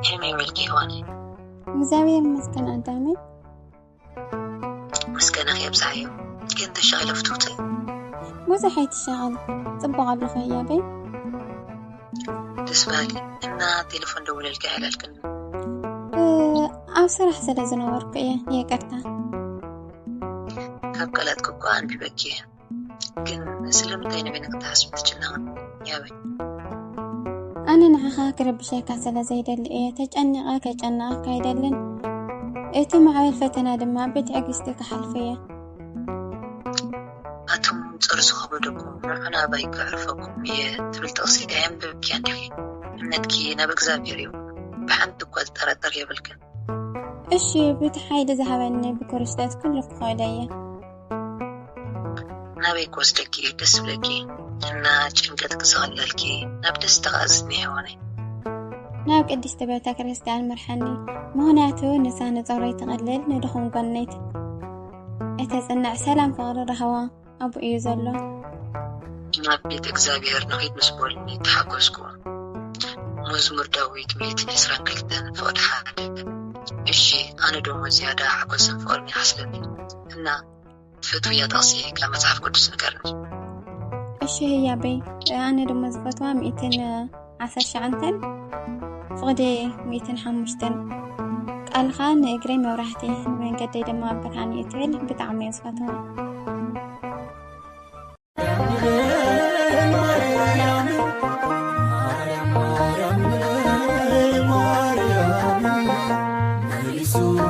كمي ملكي هوني እግዚአብሔር ይመስገን አዳሜ مسكنا خيب سعيو كنت شغلة فتوتي ብዙሓት ሸዓል ጽቡቕ ኣለኸ ያበይ تسمعلي إنها تليفون دولة الكهلة الكن ኣብ ስራሕ ስለ ዝነበርኩ እየ ይቅርታ ካብ ቃላት ቋን ቢበኪ ግን ስለምንታይ ነብይነክ ተሓስብ ትችልና ያበይ ኣነ ንዓኻ ክረብሸካ ስለ ዘይደሊ እየ ተጨኒቐ ከጨናቐካ አይደልን እቲ ማዕበል ፈተና ድማ ብትዕግስቲ ክሓልፍ እየ ኣቶም ፅርሱ ከበደኩም ንዑና ባይ ክዕርፈኩም እየ ትብል ተቕሲዳ የንብብኪ ኣንዲፊ እምነትኪ ናብ እግዚኣብሔር እዩ ብሓንቲ እኳ ዝጠረጠር የብልክን እሺ በቲ ሓይሊ ዝሃበኒ ብክርስቶስ ኩሉ ክኸእለ እየ ናበይ ክወስደኪ ደስ ብለኪ እና ጭንቀት ክስኸለልኪ ናብ ደስታ ቃዝኒ ይሆነ ናብ ቅድስት ቤተ ክርስቲያን መርሐኒ ምክንያቱ ንሳ ንፀረይ ትቐልል ንድኹም ጎነይት እተጽንዕ ሰላም ፍቕሪ ረኸባ ኣቡ እዩ ዘሎ ናብ ቤተ እግዚኣብሔር ንኸይድ ምስ በልኒ ተሓጐስኩ መዝሙር ዳዊት 122 ፍቕዲ ሓደ እሺ ኣነ ደሞ ዝያዳ ሓጐስን ፍቕርን ይሓስለኒ እና ትፈትውያ ጠቕሲ ካብ መጽሓፍ ቅዱስ ንገርኒ እሺ ያበይ ኣነ ደሞ ዝፈትዋ 119 ፍቕዲ 105 ቃልኻ ንእግረይ መብራህቲ መንገደይ ድማ ብርሃን እዩ ትብል ብጣዕሚ እየ ዝፈትዋ Maria,